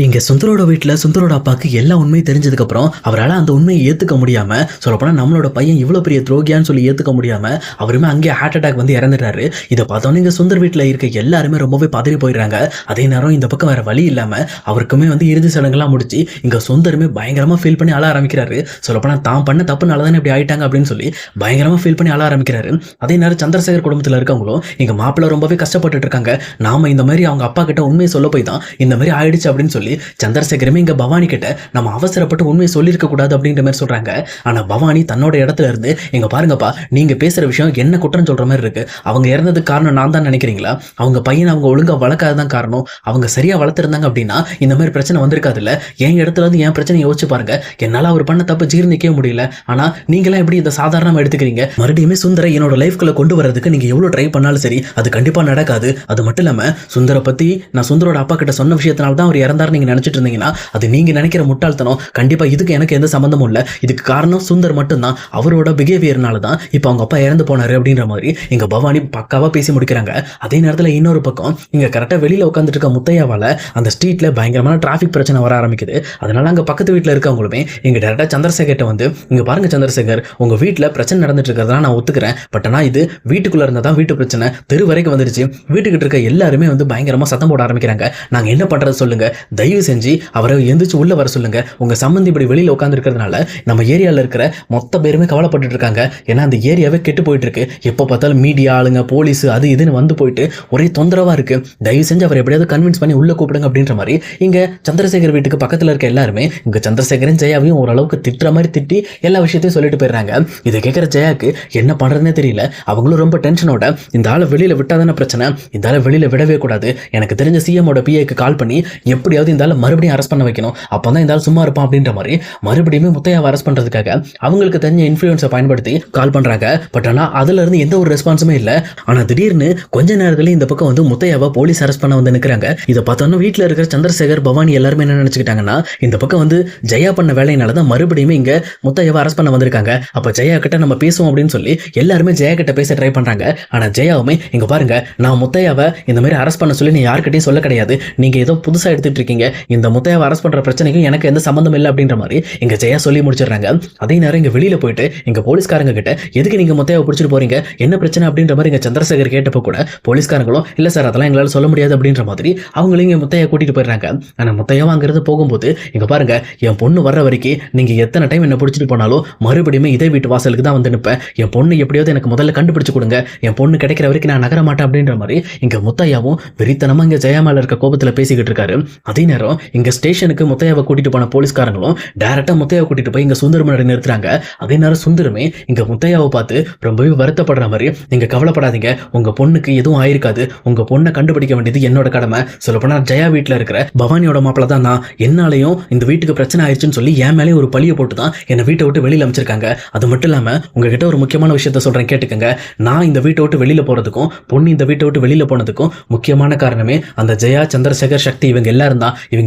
இங்க சுந்தரோட வீட்டுல சுந்தரோட அப்பாவுக்கு எல்லா உண்மையும் தெரிஞ்சதுக்கு அப்புறம் அவரால் அந்த உண்மையை ஏத்துக்க முடியாம, சொல்லப்போனா நம்மளோட பையன் இவ்வளவு பெரிய துரோகியான்னு சொல்லி ஏத்துக்க முடியாம அவருமே அங்கேயே ஹார்ட் அட்டாக் வந்து இறந்துட்டாரு. இதை பார்த்தோன்னே இங்க சுந்தர் வீட்டுல இருக்க எல்லாருமே ரொம்பவே பதறி போயிடுறாங்க. அதே நேரம் இந்த பக்கம் வேற வழி இல்லாம அவருக்குமே வந்து இறுதி சடங்கெல்லாம் முடிச்சு இங்க சுந்தருமே பயங்கரமா ஃபீல் பண்ணி அழ ஆரம்பிக்கிறாரு. சொல்லப்போனா தான் பண்ண தப்புனால தானே இப்படி ஆயிட்டாங்க அப்படின்னு சொல்லி பயங்கரமா ஃபீல் பண்ணி அழ ஆரம்பிக்கிறாரு. அதே நேரம் சந்திரசேகர் குடும்பத்துல இருக்கவங்களும் எங்க மாப்பிள்ள ரொம்பவே கஷ்டப்பட்டு இருக்காங்க. நாம இந்த மாதிரி அவங்க அப்பா கிட்ட உண்மையை சொல்ல போய் தான் இந்த மாதிரி ஆயிடுச்சு அப்படின்னு சொல்லி சந்திரசேகரமே இங்க பவானி கிட்ட நம்ம அவசரப்பட்டு உண்மையை சொல்லியிருக்க கூடாது அப்படின்ற மாதிரி சொல்றாங்க. ஆனா பவானி தன்னோட இடத்துல இருந்து எங்க பாருங்கப்பா, நீங்க பேசுற விஷயம் என்ன குற்றம் சொல்ற மாதிரி இருக்கு. அவங்க இறந்ததுக்கு காரணம் நான் தான் நினைக்கிறீங்களா? அவங்க பையனை அவங்க ஒழுங்கா வளர்க்காததான் காரணம். அவங்க சரியா வளர்த்திருந்தாங்க அப்படின்னா இந்த மாதிரி பிரச்சனை வந்திருக்காது இல்ல. என் இடத்துல இருந்து என் பிரச்சனை யோசிச்சு பாருங்க. என்னால அவர் பண்ண தப்பு ஜீர்ணிக்கவே முடியல. ஆனா நீங்களாம் எப்படி இதை சாதாரணமா எடுத்துக்கிறீங்க? மறுபடியுமே சுந்தரை என்னோட லைஃப்குள்ள கொண்டு வரதுக்கு நீங்க எவ்வளவு ட்ரை பண்ணாலும் சரி, அது கண்டிப்பா நடக்காது. அது மட்டும் இல்லாம சுந்தரை பத்தி நான் சுந்தரோட அப்பா கிட்ட சொன்ன விஷயத்தினால தான் அவர் இறந்தாரு நீங்க நினைச்சிட்டு இருந்தீங்கன்னா அது நீங்க நினைக்கிற முட்டாள்தனம். கண்டிப்பா இதுக்கு எனக்கு எந்த சம்பந்தமும் இல்ல. இதுக்கு காரணம் சுந்தர் மட்டும்தான். அவரோட பிஹேவியர்னால தான் இப்ப அவங்க அப்பா இறந்து போனாரு அப்படின்ற மாதிரி இங்க பவானி பக்காவா பேசி முடிக்கிறாங்க. அதே நேரத்துல இன்னொரு பக்கம் இங்க கரெக்டா வெளியில உட்காந்துட்டு இருக்க முத்தையாவால அந்த ஸ்ட்ரீட்ல பயங்கரமான டிராபிக் பிரச்சனை வர ஆரம்பிக்குது. அதனால அங்க பக்கத்து வீட்டுல இருக்கவங்களுமே இங்க டேரக்டா சந்திரசேகர்ட்ட வந்து, இங்க பாருங்க சந்திரசேகர், உங்க வீட்டுல பிரச்சனை நடந்துட்டு இருக்கிறதா நான் ஒத்துக்கிறேன். பட் ஆனா இது வீட்டுக்குள்ள இருந்தாதான் வீட்டு பிரச்சனை தெரு வரைக்கும் வந்துருச்சு. வீட்டுக்கிட்ட இருக்க எல்லாருமே வந்து பயங்கரமா சத்தம் போட ஆரம்பிக்கிறாங்க. நாங்க என்ன பண்றது சொல்லுங்க, தயவு செஞ்சு அவரை எந்திரிச்சு உள்ள வர சொல்லுங்க. உங்க சம்பந்தி இப்படி வெளியில உட்கார்ந்து இருக்கிறதுனால நம்ம ஏரியால இருக்கிற மொத்த பேருமே கவலைப்பட்டு இருக்காங்க. ஏன்னா அந்த ஏரியாவே கெட்டு போயிட்டு இருக்கு. எப்ப பார்த்தாலும் மீடியா ஆளுங்க, போலீஸ், அது இதுன்னு வந்து போயிட்டு ஒரே தொந்தரவா இருக்கு. தயவு செஞ்சு அவர் எப்படியாவது கன்வின்ஸ் பண்ணி உள்ள கூப்பிடுங்க அப்படின்ற மாதிரி இங்க சந்திரசேகர் வீட்டுக்கு பக்கத்துல இருக்க எல்லாருமே இங்க சந்திரசேகரன் ஜெயாவையும் ஓரளவுக்கு திட்டுற மாதிரி திட்டி எல்லா விஷயத்தையும் சொல்லிட்டு போயிடுறாங்க. இதை கேட்கிற ஜெயாக்கு என்ன பண்றதுனே தெரியல. அவங்களும் ரொம்ப டென்ஷனோட, இந்த ஆளை வெளியில விட்டாதான பிரச்சனை, இந்த ஆளை வெளியில விடவே கூடாது. எனக்கு தெரிஞ்ச சிஎமோட பிஏக்கு கால் பண்ணி எப்படியாவது இந்த ஆளை மறுபடியும் அரெஸ்ட் பண்ண வைக்கணும். அப்பதான் இந்த ஆள் சும்மா இருப்பான் அப்படின்ற மாதிரி மறுபடியும் முத்தையாவை அரெஸ்ட் பண்றதுக்காக அவங்களுக்கு தெரிஞ்ச இன்ஃப்ளூயன்ஸை பயன்படுத்தி கால் பண்றாங்க. பட் ஆனா அதுல இருந்து எந்த ஒரு ரெஸ்பான்ஸுமே இல்ல. ஆனா திடீர்னு கொஞ்ச நேரத்துல இந்த பக்கம் வந்து முத்தையாவை போலீஸ் அரெஸ்ட் பண்ண வந்து நிக்கிறாங்க. இதை பார்த்தோன்னா வீட்டுல இருக்கிற சந்திரசேகர், பவானி எல்லாருமே என்ன நினைச்சுக்கிட்டாங்கன்னா இந்த பக்கம் வந்து ஜெயா பண்ண வேலையினாலதான் மறுபடியும் இங்க முத்தையாவை அரெஸ்ட் பண்ண வந்திருக்காங்க. அப்ப ஜெயா கிட்ட நம்ம பேசுவோம் அப்படின்னு சொல்லி எல்லாருமே ஜெயா கிட்ட பேச ட்ரை பண்றாங்க. ஆனா ஜெயாவுமே, இங்க பாருங்க, நான் முத்தையாவை இந்த மாதிரி அரெஸ்ட் பண்ண சொல்லி நீ யார்கிட்டையும் சொல்ல கிடையாது. நீங்க ஏதோ புதுசா எடுத்துட்டு இருக்கீங்க. இந்த முத்தையாவை அரெஸ்ட் பண்ற பிரச்சனைக்கும் எனக்கு எந்த சம்பந்தம் இல்லை அப்படின்ற மாதிரி இங்க ஜெயா சொல்லி முடிச்சிடுறாங்க. அதே நேரம் இங்க வெளியில போயிட்டு இங்க போலீஸ்காரங்க கிட்ட எதுக்கு நீங்க முத்தையாவை பிடிச்சிட்டு போறீங்க, என்ன பிரச்சனை அப்படின்ற மாதிரி இங்க சந்திரசேகர் கேட்டப்போ கூட போலீஸ்காரங்களும் இல்ல சார் அதெல்லாம் எங்களால சொல்ல முடியாது அப்படின்ற மாதிரி அவங்களும் இங்க முத்தையா கூட்டிட்டு போயிடுறாங்க. ஆனா முத்தையாவை அங்கிருந்து போகும்போது இங்க பாருங்க, என் பொண்ணு வர்ற வரைக்கும் நீங்க எத்தனை டைம் என்ன பிடிச்சிட்டு போனாலும் மறுபடியும் இதே வீட்டு வாசலுக்கு தான் வந்து நிற்பேன். என் பொண்ணு எப்படியாவது எனக்கு முதல்ல கண்டுபிடிச்சு கொடுங்க, என் பொண்ணு கிடைக்கிற வரைக்கும் நான் நகர மாட்டேன் அப்படின்ற மாதிரி இங்க முத்தையாவும் வெறித்தனமா இங்க ஜெயா மேல இருக்க கோபத்துல பேசிக்கிட்டு இருக்காரு. அதே நேரம் இங்க ஸ்டேஷனுக்கு முத்தையாவை கூட்டிட்டு போன போலீஸ்காரங்களும் டைரக்டா முத்தையாவை கூட்டிட்டு போய் இங்க சுந்தர் முன்னாடி நிறுத்துறாங்க. அதே நேரம் சுந்தரமே இங்க முத்தையாவை பார்த்து ரொம்பவே வருத்தப்படுற மாதிரி, நீங்க கவலைப்படாதீங்க, உங்க பொண்ணுக்கு எதுவும் ஆயிருக்காது, உங்க பொண்ணை கண்டுபிடிக்க வேண்டியது என்னோட கடமை. சொல்லப்போனா ஜெயா வீட்டுல இருக்கிற பவானியோட மாப்பிள்ள தான் நான். என்னாலையும் இந்த வீட்டுக்கு பிரச்சனை ஆயிடுச்சுன்னு சொல்லி என் மேலே ஒரு பழியை போட்டு தான் என்னை வீட்டை விட்டு வெளியில அமைச்சிருக்காங்க. அது மட்டும் இல்லாம உங்ககிட்ட ஒரு முக்கியமான விஷயத்த சொல்றேன் கேட்டுக்கங்க. நான் இந்த வீட்டை விட்டு வெளியில போறதுக்கும் பொண்ணு இந்த வீட்டை விட்டு வெளியில போனதுக்கும் முக்கியமான காரணமே அந்த ஜெயா, சந்திரசேகர், சக்தி இவங்க எல்லாரும்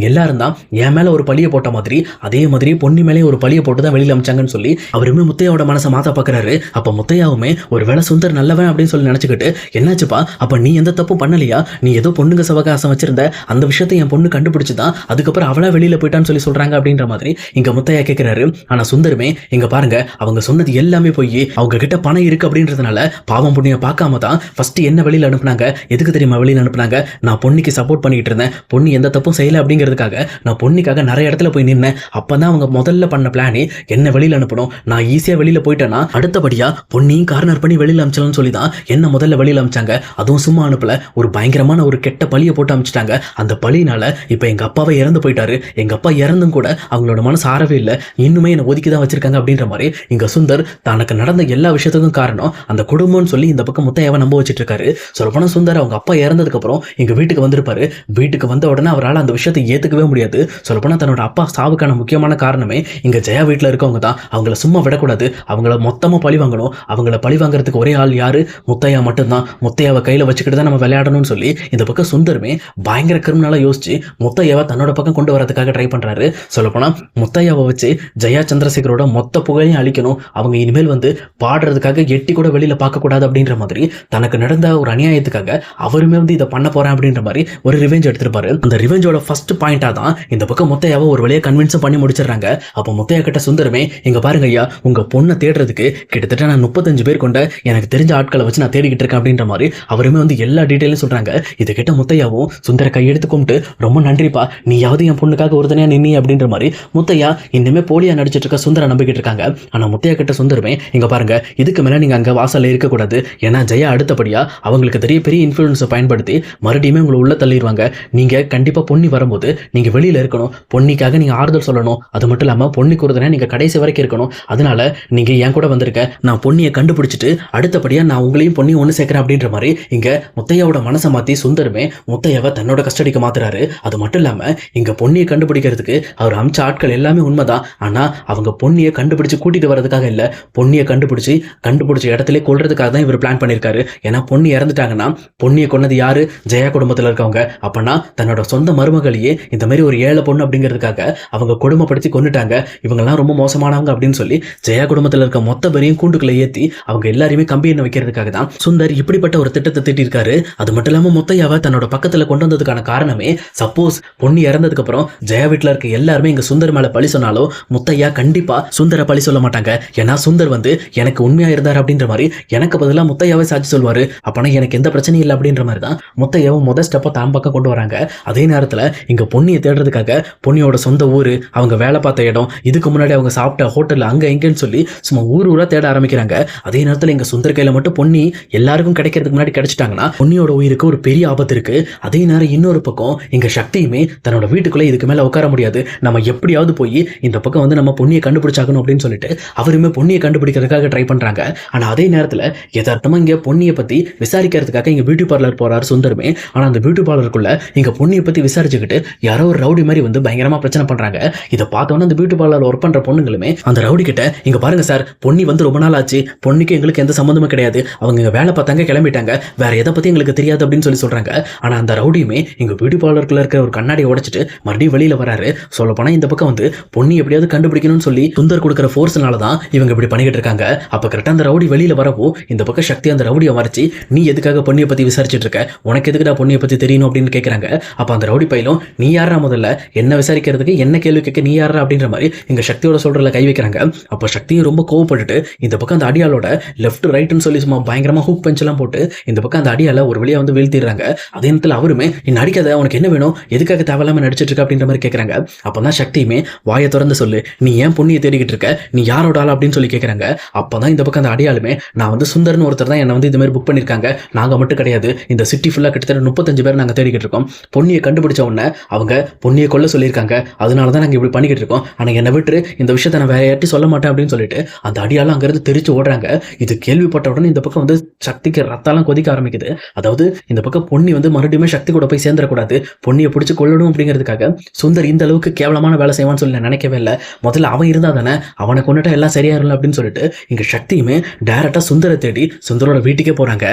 தான் என் மேல ஒரு பழியை போட்ட மாதிரி அதே மாதிரி பொண்ணு மேலே ஒரு பழியை போட்டு தான் வெளியில அமைச்சாங்கன்னு சொல்லி அவருமே முத்தையாவோட மனசை மாத்த பாக்குறாரு. அப்ப முத்தையாவுமே ஒருவேளை சுந்தர் நல்லவன் அப்படின்னு சொல்லி நினைச்சுக்கிட்டு, என்னாச்சுப்பா, அப்ப நீ எந்த தப்பும் பண்ணலையா, நீ ஏதோ பொண்ணுங்க சவகாசம் வச்சிருந்த அந்த விஷயத்தை என் பொண்ணு கண்டுபிடிச்சுதான் அதுக்கப்புறம் அவளா வெளியில போயிட்டான்னு சொல்லி சொல்றாங்க அப்படின்ற மாதிரி இங்க முத்தையா கேட்கிறாரு. ஆனா சுந்தரமே, இங்க பாருங்க, அவங்க சொன்னது எல்லாமே போய் அவங்க கிட்ட பணம் இருக்கு அப்படின்றதுனால பாவம் புண்ணியம் பார்க்காம தான் ஃபர்ஸ்ட் என்ன வெளியில அனுப்புனாங்க. எதுக்கு தெரியுமா வெளியில அனுப்புனாங்க? நான் பொண்ணுக்கு சப்போர்ட் பண்ணிட்டு இருந்தேன், பொண்ணு எந்த தப்பும் செய்யல அப்படிங்கிறதுக்காக நான் பொண்ணுக்காக நிறைய இடத்துல போய் நின்னேன். அப்பதான் அவங்க முதல்ல பண்ண பிளானே என்ன வெளியில அனுப்பணும். நான் ஈஸியா வெளியில போயிட்டேன்னா அடுத்தபடியா பொண்ணையும் கார்னர் பண்ணி வெளியில அனுப்பிச்சலன்னு சொல்லி தான் என்ன முதல்ல வெளியில அனுப்பிச்சாங்க. அதுவும் சும்மா அனுப்பல, ஒரு பயங்கரமான ஒரு கெட்ட பழியை போட்டு அனுப்பிச்சிட்டாங்க. அந்த பழியினால இப்ப எங்க அப்பாவே இறந்து போயிட்டாரு. எங்க அப்பா இறந்தும் கூட அவங்களோட மனசு ஆறவே இல்லை, இன்னுமே என்ன ஒதுக்கி தான் வச்சிருக்காங்க அப்படின்ற மாதிரி இங்க சுந்தர் தனக்கு நடந்த எல்லா விஷயத்துக்கும் காரணம் அந்த குடும்பம்னு சொல்லி இந்த பக்கம் முத்தையாவை நம்ப வச்சிட்டு இருக்காரு. சொல்லப்போனா சுந்தர் அவங்க அப்பா இறந்ததுக்கு அப்புறம் இங்க வீட்டுக்கு வந்திருப்பாரு. வீட்டுக்கு வந்த உடனே அவரால் அந்த விஷயத்தை ஏத்துக்கவே முடியாது. சொல்லப்போனா தன்னோட அப்பா சாவுக்கான முக்கியமான காரணமே இங்க ஜெயா வீட்டுல இருக்கவங்க தான். அவங்கள சும்மா விடக்கூடாது, அவங்கள மொத்தமா பழி வாங்கணும். அவங்கள பழி வாங்குறதுக்கு ஒரே ஆள் யாரு, முத்தையா மட்டும்தான். முத்தையாவை கையில வச்சுக்கிட்டு தான் நம்ம விளையாடணும்னு சொல்லி இந்த பக்கம் சுந்தரமே பயங்கர கிரிமினலா யோசிச்சு முத்தையாவை தன்னோட பக்கம் கொண்டு வரதுக்காக ட்ரை பண்றாரு. சொல்லப்போனா முத்தையாவை வச்சு ஜெயா சந்திரசேகரோட மொத்த புகழையும் அழிக்கணும். அவங்க இனிமேல் வந்து பாடுறதுக்காக எட்டி கூட வெளியில பார்க்க கூடாது அப்படின்ற மாதிரி தனக்கு நடந்த ஒரு அநியாயத்துக்காக அவருமே வந்து இதை பண்ண போறேன் அப்படின்ற மாதிரி ஒரு ரிவெஞ்ச் எடுத்திருப்பாரு. அந்த ரிவெஞ்சோட ஃபர்ஸ்ட் பாயிண்டா தான் இந்த பக்கம் முத்தையாவை ஒரு வழியா கன்வின்ஸும் பண்ணி முடிச்சிடுறாங்க. அப்போ முத்தையா கிட்ட சுந்தரமே, இங்க பாருங்க ஐயா, உங்க பொண்ணை தேடுறதுக்கு கிட்டத்தட்ட நான் 35 பேர் கொண்ட எனக்கு தெரிஞ்ச ஆட்களை வச்சு நான் தேடிக்கிட்டு இருக்கேன் அப்படின்ற மாதிரி அவருமே வந்து எல்லா டீட்டெயிலும் சொல்றாங்க. இதை கிட்ட முத்தையாவும் சுந்தர கையெடுத்து கும்பிட்டு, ரொம்ப நன்றிப்பா, நீயாவது என் பொண்ணுக்காக ஒருத்தனையா நின்னி அப்படின்ற மாதிரி முத்தையா இன்னுமே போலியா நடிச்சிட்டு இருக்க சுந்தர நம்பிக்கிட்டு இருக்காங்க. ஆனா முத்தையா கிட்ட சுந்தரமே, இங்க பாருங்க, இதுக்கு மேல நீங்க அங்க வாசல்ல இருக்கக்கூடாது. ஏன்னா ஜெயா அடுத்தபடியா அவங்களுக்கு பெரிய இன்ஃபுளுன்ஸை பயன்படுத்தி மறுபடியுமே உங்களை உள்ள தள்ளிடுவாங்க. நீங்க கண்டிப்பா பொன்னி வரும்போது நீங்க வெளியில இருக்கணும். பொன்னிக்காக நீங்க ஆறுதல் சொல்லணும். அது மட்டும் இல்லாம பொன்னிக்கு ஒருத்தனை நீங்க கடைசி வரைக்கும் இருக்கணும். அதனால நீங்க என் கூட வந்திருக்க, நான் பொன்னியை கண்டுபிடிச்சிட்டு அடுத்தபடியா நான் உங்களையும் பொன்னியும் ஒன்று சேர்க்கிறேன் அப்படின்ற மாதிரி இங்க முத்தையாவோட மனசை மாத்தி சுந்தரமே முத்தையாவை தன்னோட கஸ்டடிக்கு மாத்துறாரு. அது மட்டும் இல்லாம இங்க பொன்னியை கண்டுபிடிக்கிறதுக்கு அவர் அமிச்ச ஆட்கள் எல்லாமே உண்மைதான். ஆனா அவங்க பொன்னியை கண்டுபிடிச்சு கூட்டிட்டு வர்றதுக்காக இல்ல, பொன்னியை கண்டுபிடிச்ச இடத்துல கொல்றதுக்காக தான் இவர் பிளான் பண்ணிருக்காரு. ஏன்னா பொன்னி இறந்துட்டாங்கன்னா பொன்னியை கொன்னது யாரு? ஜெயா குடும்பத்துல இருக்கவங்க. அப்பனா தன்னோட சொந்த மருமகளையே இந்த மாதிரி ஒரு ஏழை பொண்ணு அப்படிங்கிறதுக்காக அவங்க கொடுமைப்படுத்தி கொண்டுட்டாங்க. இவங்கெல்லாம் ரொம்ப மோசமானவங்க அப்படின்னு சொல்லி ஜெயா குடும்பத்தில் இருக்க மொத்த பேரையும் கூண்டுக்குள்ள ஏற்றி அவங்க எல்லாரையுமே கம்பி எண்ணெய் வைக்கிறதுக்காக தான் சுந்தர் இப்படிப்பட்ட ஒரு திட்டத்தை தீட்டிருக்காரு. அது மட்டும் இல்லாம முத்தையாவை தன்னோட பக்கத்துல கொண்டு வந்ததுக்கான காரணமே, சப்போஸ் பொன்னி இறந்ததுக்கு அப்புறம் ஜெயா வீட்டுல இருக்க எல்லாருமே இங்க சுந்தர் மேல பழி சொன்னாலும் முத்தையா கண்டிப்பா சுந்தர பழி சொல்ல மாட்டாங்க. ஏன்னா சுந்தர் வந்து எனக்கு உண்மையா இருந்தார் அப்படின்ற மாதிரி எனக்கு பதிலாக முத்தையாவை சாட்சி சொல்வாரு. அப்பனா எனக்கு எந்த பிரச்சனையும் இல்லை அப்படின்ற மாதிரி தான் முத்தையாவை முதல் ஸ்டெப்பை தான் பக்கம் கொண்டு வராங்க. அதே நேரத்தில் இங்க பொன்னியை தேடுறதுக்காக பொன்னியோட சொந்த ஊரு, அவங்க வேலை பார்த்த இடம், இதுக்கு முன்னாடி அவங்க சாப்பிட்ட ஹோட்டல், அங்க எங்கன்னு சொல்லி சும்மா ஊரா தேட ஆரம்பிக்கிறாங்க. அதே நேரத்தில் இங்க சுந்தர் கையில மட்டும் பொன்னி எல்லாருக்கும் கிடைக்கிறதுக்கு முன்னாடி கிடைச்சிட்டாங்கன்னா பொன்னியோட உயிருக்கு ஒரு பெரிய ஆபத்து இருக்கு. அதே நேரம் இன்னொரு பக்கம் இங்க சக்தியுமே தன்னோட வீட்டுக்குள்ள இதுக்கு மேல உட்கார முடியாது, நம்ம எப்படியாவது போய் இந்த பக்கம் வந்து நம்ம பொன்னியை கண்டுபிடிச்சாகணும் அப்படின்னு சொல்லிட்டு அவருமே பொன்னியை கண்டுபிடிக்கிறதுக்காக ட்ரை பண்றாங்க. ஆனா அதே நேரத்தில் யதார்த்தமா இங்க பொன்னியை பத்தி விசாரிக்கிறதுக்காக இங்க பியூட்டி பார்லர் போறாரு சுந்தரமே. ஆனா அந்த பியூட்டி பார்லருக்குள்ள இங்க பொன்னியை பத்தி விசாரிச்சுக்கிட்டு யாரோ ஒரு ரவுடி மாதிரி வந்து பயங்கரமா பிரச்சனை பண்றாங்க. இதை பார்த்தோன்னா அந்த பியூட்டி பார்லர் ஒர்க் பண்ற பொண்ணுங்களுமே அந்த ரவுடி கிட்ட, இங்க பாருங்க சார், பொன்னி வந்து ரொம்ப நாள் ஆச்சு, பொன்னிக்கு எங்களுக்கு எந்த சம்மந்தமும் கிடையாது, அவங்க இங்க வேலை பார்த்தாங்க கிளம்பிட்டாங்க, வேற எதை பத்தி எங்களுக்கு தெரியாது அப்படின்னு சொல்றாங்க. ஆனா அந்த ரவுடியுமே இங்க பியூட்டி பார்லருக்குள்ள இருக்கிற ஒரு கண்ணாடியை உடைச்சிட்டு மறுபடியும் வெளியில வராரு. சொல்ல போனா இந்த பக்கம் வந்து பொன்னி எப்படியாவது கண்டுபிடிக்கணும்னு சொல்லி சுந்தர் கொடுக்குற ஃபோர்ஸ்னால தான் இவங்க இப்படி பண்ணிக்கிட்டு இருக்காங்க. அப்ப கரெக்டா அந்த ரவுடி வெளியில வரவோ இந்த பக்கம் சக்தி அந்த ரவுடியை மறைச்சு, நீ எதுக்காக பொன்னியை பத்தி விசாரிச்சுட்டு இருக்க, உனக்கு எதுக்குடா பொன்னியை பத்தி தெரியணும் அப்படின்னு கேட்கறாங்க. அப்ப அந்த ரவுடி பையிலும், நீ யாரா முதல்ல என்ன விசாரிக்கிறதுக்கு, என்ன கேள்வி கேட்க நீ யாரா அப்படின்ற மாதிரி இங்க சக்தியோட சொல்றதுல கை வைக்கிறாங்க. அப்ப சக்தியும் ரொம்ப கோவப்பட்டுட்டு இந்த பக்கம் அந்த அடியாளோட லெஃப்ட் ரைட்னு சொல்லி சும்மா பயங்கரமா ஹூக் பெஞ்ச் எல்லாம் போட்டு இந்த பக்கம் அந்த அடியால ஒரு வழியா வந்து வீழ்த்திடுறாங்க. அதே நேரத்தில் அவருமே, நீ நடிக்காத, உனக்கு என்ன வேணும், எதுக்காக தேவையில்லாம நடிச்சிட்டு இருக்க அப்படின்ற மாதிரி கேட்கறாங்க. அப்பதான் சக்தியுமே, வாயை திறந்து சொல்லு, நீ ஏன் பொன்னியை தேடிக்கிட்டு இருக்க, நீ யாரோட ஆள் அப்படின்னு சொல்லி கேட்கறாங்க. அப்பதான் இந்த பக்கம் அந்த அடியாளுமே, நான் வந்து சுந்தர்னு ஒருத்தர் தான் என்ன வந்து இது மாதிரி புக் பண்ணிருக்காங்க, நாங்க மட்டும் கிடையாது, இந்த சிட்டி ஃபுல்லா கிட்டத்தட்ட 35 பேர் நாங்க தேடிக்கிட்டு இருக்கோம், பொன்னியை கண்டுபிடிச்ச உடனே அவங்க பொன்னியை கொல்ல சொல்லியிருக்காங்க, அதனாலதான் நாங்க இப்படி பண்ணிக்கிட்டு இருக்கோம், ஆனா என்னை விட்டு இந்த விஷயத்த நான் வேற யார்ட்டையும் சொல்ல மாட்டேன் அப்படின்னு சொல்லிட்டு அந்த அடியாலும் அங்கிருந்து தெரிச்சு ஓடுறாங்க. இது கேள்விப்பட்ட உடனே இந்த பக்கம் வந்து சக்திக்கு ரத்தாலாம் கொதிக்க ஆரம்பிக்குது. அதாவது இந்த பக்கம் பொன்னி வந்து மறுபடியும் சக்தி கூட போய் சேர்ந்துடக்கூடாது, பொன்னியை பிடிச்சி கொள்ளணும் அப்படிங்கிறதுக்காக சுந்தர் இந்த அளவுக்கு கேவலமான வேலை செய்வான்னு சொல்லி நான் நினைக்கவே இல்லை. முதல்ல அவன் இருந்தா தானே, அவனை கொண்டுட்டா எல்லாம் சரியாயிரும் அப்படின்னு சொல்லிட்டு இங்க சக்தியுமே டைரக்டா சுந்தரை தேடி சுந்தரோட வீட்டுக்கே போறாங்க.